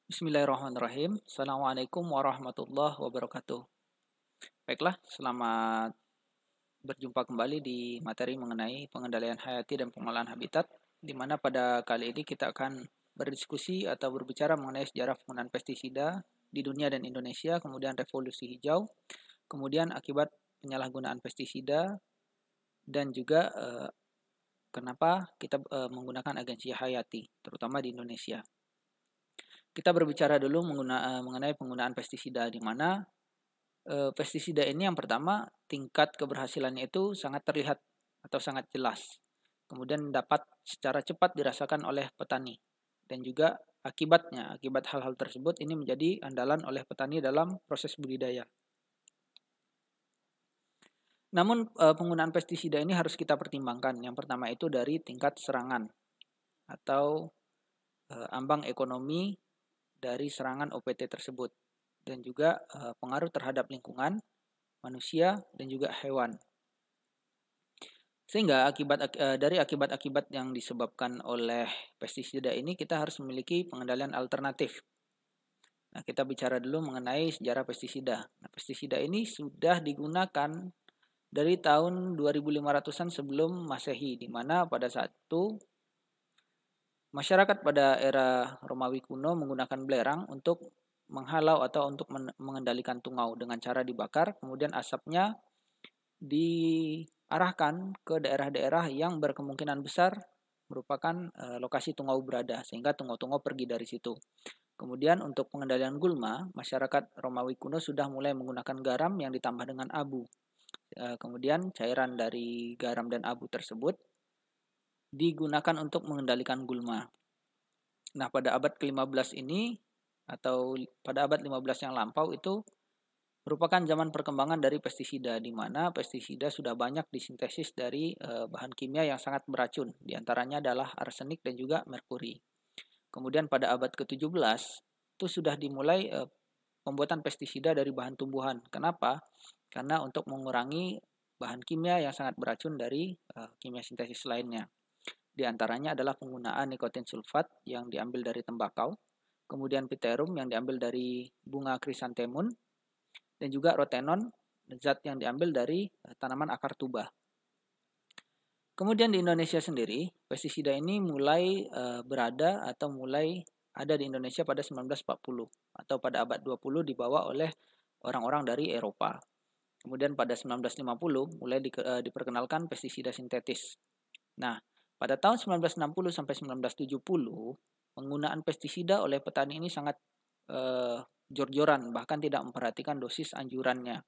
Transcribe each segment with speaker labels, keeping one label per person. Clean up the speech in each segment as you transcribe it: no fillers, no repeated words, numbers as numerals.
Speaker 1: Bismillahirrahmanirrahim. Assalamualaikum warahmatullahi wabarakatuh. Baiklah, selamat berjumpa kembali di materi mengenai pengendalian hayati dan pengolahan habitat, di mana pada kali ini kita akan berdiskusi atau berbicara mengenai sejarah penggunaan pestisida di dunia dan Indonesia, kemudian revolusi hijau, kemudian akibat penyalahgunaan pestisida, dan juga kenapa kita menggunakan agensi hayati, terutama di Indonesia. Kita berbicara dulu mengenai penggunaan pestisida, di mana pestisida ini yang pertama tingkat keberhasilannya itu sangat terlihat atau sangat jelas. Kemudian dapat secara cepat dirasakan oleh petani dan juga akibat hal-hal tersebut ini menjadi andalan oleh petani dalam proses budidaya. Namun penggunaan pestisida ini harus kita pertimbangkan. Yang pertama itu dari tingkat serangan atau ambang ekonomi dari serangan OPT tersebut dan juga pengaruh terhadap lingkungan, manusia, dan juga hewan. Sehingga dari akibat-akibat yang disebabkan oleh pestisida ini kita harus memiliki pengendalian alternatif. Nah, kita bicara dulu mengenai sejarah pestisida. Nah, pestisida ini sudah digunakan dari tahun 2500-an sebelum Masehi, di mana pada saat itu masyarakat pada era Romawi kuno menggunakan belerang untuk menghalau atau untuk mengendalikan tungau dengan cara dibakar, kemudian asapnya diarahkan ke daerah-daerah yang berkemungkinan besar merupakan lokasi tungau berada, sehingga tungau-tungau pergi dari situ. Kemudian untuk pengendalian gulma, masyarakat Romawi kuno sudah mulai menggunakan garam yang ditambah dengan abu. Kemudian cairan dari garam dan abu tersebut digunakan untuk mengendalikan gulma. Nah, pada abad ke-15 ini atau pada abad 15 yang lampau itu merupakan zaman perkembangan dari pestisida, di mana pestisida sudah banyak disintesis dari bahan kimia yang sangat beracun, diantaranya adalah arsenik dan juga merkuri. Kemudian pada abad ke-17 itu sudah dimulai pembuatan pestisida dari bahan tumbuhan. Kenapa? Karena untuk mengurangi bahan kimia yang sangat beracun dari kimia sintesis lainnya. Di antaranya adalah penggunaan nikotin sulfat yang diambil dari tembakau, kemudian piterum yang diambil dari bunga krisantemum, dan juga rotenon, zat yang diambil dari tanaman akar tuba. Kemudian di Indonesia sendiri, pestisida ini mulai berada atau mulai ada di Indonesia pada 1940 atau pada abad 20 dibawa oleh orang-orang dari Eropa. Kemudian pada 1950 mulai diperkenalkan pestisida sintetis. Nah, pada tahun 1960 sampai 1970, penggunaan pestisida oleh petani ini sangat jor-joran, bahkan tidak memperhatikan dosis anjurannya.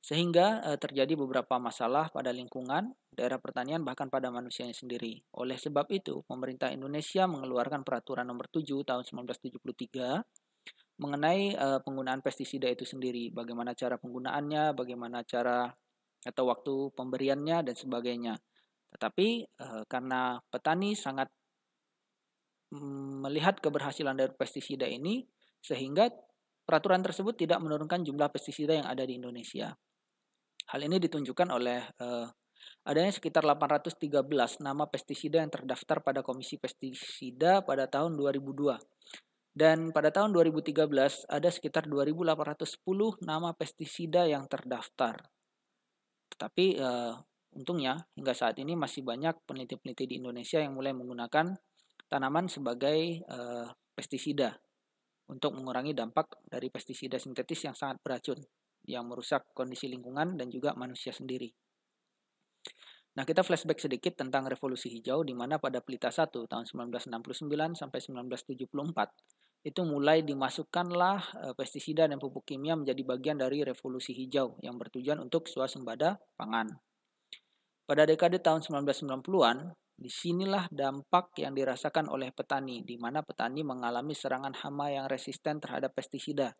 Speaker 1: Sehingga terjadi beberapa masalah pada lingkungan, daerah pertanian, bahkan pada manusianya sendiri. Oleh sebab itu, pemerintah Indonesia mengeluarkan peraturan nomor 7 tahun 1973 mengenai penggunaan pestisida itu sendiri, bagaimana cara penggunaannya, bagaimana cara atau waktu pemberiannya dan sebagainya. Tetapi karena petani sangat melihat keberhasilan dari pestisida ini, sehingga peraturan tersebut tidak menurunkan jumlah pestisida yang ada di Indonesia. Hal ini ditunjukkan oleh adanya sekitar 813 nama pestisida yang terdaftar pada Komisi Pestisida pada tahun 2002. Dan pada tahun 2013 ada sekitar 2.810 nama pestisida yang terdaftar. Tetapi untungnya hingga saat ini masih banyak peneliti-peneliti di Indonesia yang mulai menggunakan tanaman sebagai pestisida untuk mengurangi dampak dari pestisida sintetis yang sangat beracun, yang merusak kondisi lingkungan dan juga manusia sendiri. Nah, kita flashback sedikit tentang revolusi hijau, di mana pada Pelita 1 tahun 1969 sampai 1974 itu mulai dimasukkanlah pestisida dan pupuk kimia menjadi bagian dari revolusi hijau yang bertujuan untuk swasembada pangan. Pada dekade tahun 1990-an, disinilah dampak yang dirasakan oleh petani, di mana petani mengalami serangan hama yang resisten terhadap pestisida.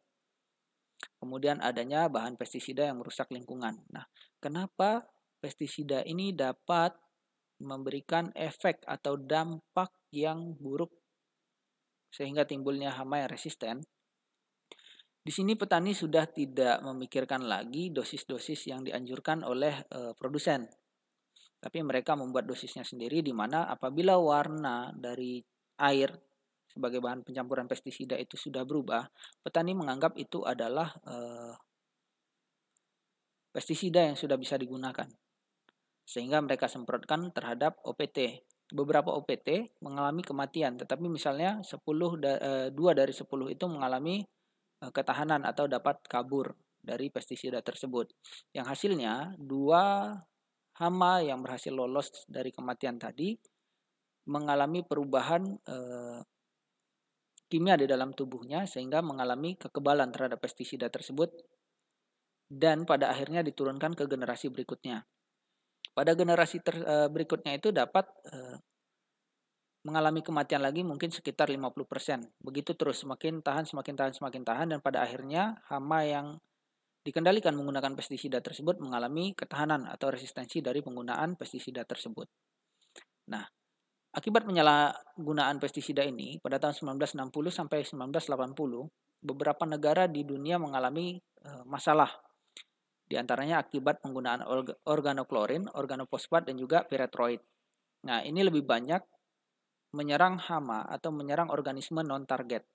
Speaker 1: Kemudian adanya bahan pestisida yang merusak lingkungan. Nah, kenapa pestisida ini dapat memberikan efek atau dampak yang buruk sehingga timbulnya hama yang resisten? Di sini petani sudah tidak memikirkan lagi dosis-dosis yang dianjurkan oleh produsen. Tapi mereka membuat dosisnya sendiri, di mana apabila warna dari air sebagai bahan pencampuran pestisida itu sudah berubah, petani menganggap itu adalah pestisida yang sudah bisa digunakan. Sehingga mereka semprotkan terhadap OPT. Beberapa OPT mengalami kematian, tetapi misalnya 2 dari 10 itu mengalami ketahanan atau dapat kabur dari pestisida tersebut. Yang hasilnya 2 hama yang berhasil lolos dari kematian tadi mengalami perubahan kimia di dalam tubuhnya sehingga mengalami kekebalan terhadap pestisida tersebut dan pada akhirnya diturunkan ke generasi berikutnya. Pada generasi berikutnya itu dapat mengalami kematian lagi mungkin sekitar 50%. Begitu terus, semakin tahan, dan pada akhirnya hama yang dikendalikan menggunakan pestisida tersebut mengalami ketahanan atau resistensi dari penggunaan pestisida tersebut. Nah, akibat penyalahgunaan pestisida ini pada tahun 1960 sampai 1980, beberapa negara di dunia mengalami masalah. Di antaranya akibat penggunaan organoklorin, organofosfat, dan juga piretroid. Nah, ini lebih banyak menyerang hama atau menyerang organisme non-target.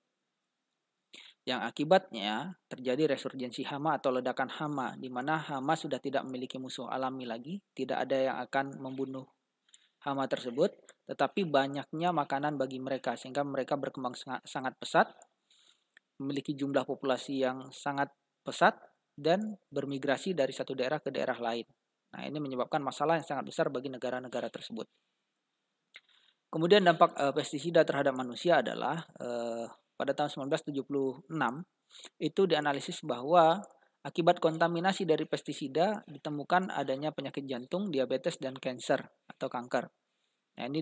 Speaker 1: Yang akibatnya terjadi resurgensi hama atau ledakan hama, di mana hama sudah tidak memiliki musuh alami lagi, tidak ada yang akan membunuh hama tersebut, tetapi banyaknya makanan bagi mereka, sehingga mereka berkembang sangat pesat, memiliki jumlah populasi yang sangat pesat, dan bermigrasi dari satu daerah ke daerah lain. Nah, ini menyebabkan masalah yang sangat besar bagi negara-negara tersebut. Kemudian dampak pestisida terhadap manusia adalah pada tahun 1976 itu dianalisis bahwa akibat kontaminasi dari pestisida ditemukan adanya penyakit jantung, diabetes, dan kanker atau kanker. Nah, ini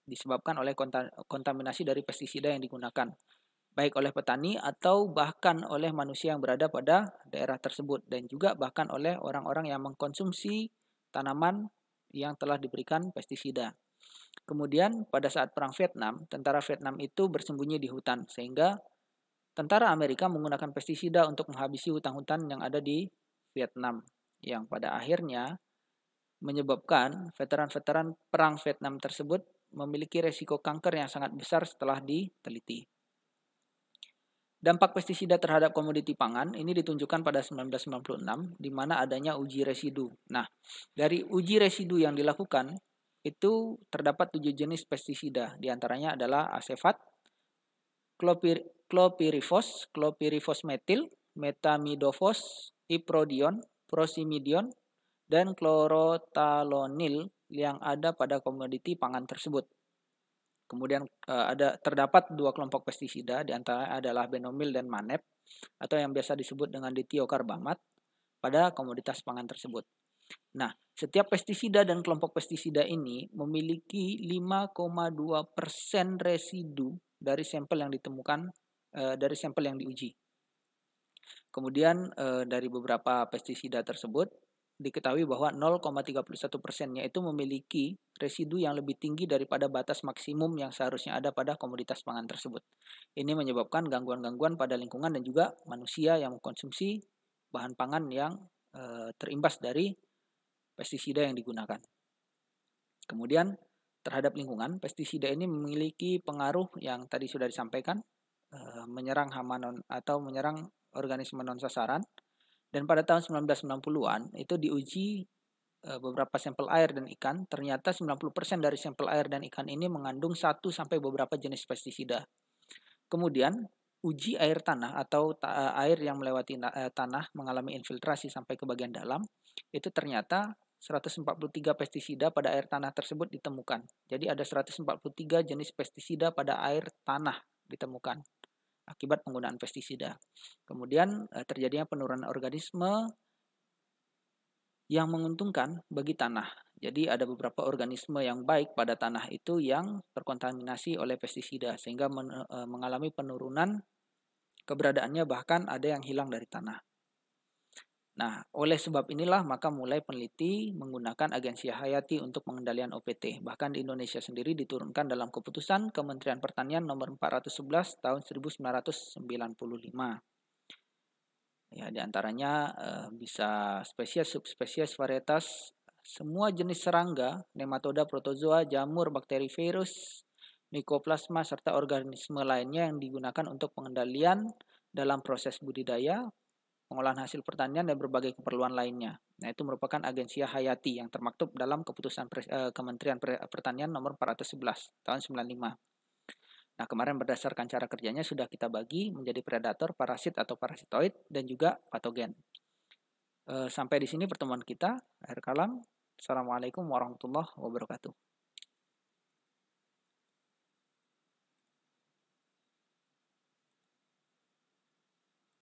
Speaker 1: disebabkan oleh kontaminasi dari pestisida yang digunakan, baik oleh petani atau bahkan oleh manusia yang berada pada daerah tersebut, dan juga bahkan oleh orang-orang yang mengkonsumsi tanaman yang telah diberikan pestisida. Kemudian pada saat Perang Vietnam, tentara Vietnam itu bersembunyi di hutan, sehingga tentara Amerika menggunakan pestisida untuk menghabisi hutan-hutan yang ada di Vietnam, yang pada akhirnya menyebabkan veteran-veteran Perang Vietnam tersebut memiliki resiko kanker yang sangat besar setelah diteliti. Dampak pestisida terhadap komoditi pangan ini ditunjukkan pada 1996, di mana adanya uji residu. Nah, dari uji residu yang dilakukan, itu terdapat 7 jenis pestisida, diantaranya adalah asefat, clopyrifos, clopyrifos metil, metamidofos, iprodion, prosimidion, dan klorotalonil yang ada pada komoditi pangan tersebut. Kemudian terdapat 2 kelompok pestisida, di antara adalah benomil dan manep, atau yang biasa disebut dengan ditiokarbamat pada komoditas pangan tersebut. Nah, setiap pestisida dan kelompok pestisida ini memiliki 5,2% residu dari sampel yang ditemukan dari sampel yang diuji. Kemudian dari beberapa pestisida tersebut diketahui bahwa 0,31%-nya itu memiliki residu yang lebih tinggi daripada batas maksimum yang seharusnya ada pada komoditas pangan tersebut. Ini menyebabkan gangguan-gangguan pada lingkungan dan juga manusia yang mengkonsumsi bahan pangan yang terimbas dari pestisida yang digunakan. Kemudian terhadap lingkungan, pestisida ini memiliki pengaruh yang tadi sudah disampaikan, menyerang hama atau menyerang organisme non-sasaran. Dan pada tahun 1990-an itu diuji beberapa sampel air dan ikan, ternyata 90% dari sampel air dan ikan ini mengandung 1 sampai beberapa jenis pestisida. Kemudian uji air tanah atau air yang melewati tanah mengalami infiltrasi sampai ke bagian dalam, itu ternyata 143 pestisida pada air tanah tersebut ditemukan. Jadi ada 143 jenis pestisida pada air tanah ditemukan akibat penggunaan pestisida. Kemudian terjadinya penurunan organisme yang menguntungkan bagi tanah. Jadi ada beberapa organisme yang baik pada tanah itu yang terkontaminasi oleh pestisida sehingga mengalami penurunan keberadaannya, bahkan ada yang hilang dari tanah. Nah, oleh sebab inilah maka mulai peneliti menggunakan agensi hayati untuk pengendalian OPT. Bahkan di Indonesia sendiri diturunkan dalam keputusan Kementerian Pertanian nomor 411 tahun 1995. Ya, diantaranya bisa spesies, subspesies, varietas, semua jenis serangga, nematoda, protozoa, jamur, bakteri, virus, Mycoplasma, serta organisme lainnya yang digunakan untuk pengendalian dalam proses budidaya, pengolahan hasil pertanian, dan berbagai keperluan lainnya. Nah, itu merupakan agensia hayati yang termaktub dalam keputusan Kementerian Pertanian nomor 411 tahun 95. Nah, kemarin berdasarkan cara kerjanya sudah kita bagi menjadi predator, parasit atau parasitoid, dan juga patogen. Sampai di sini pertemuan kita. Akhir kalam. Assalamualaikum warahmatullahi wabarakatuh.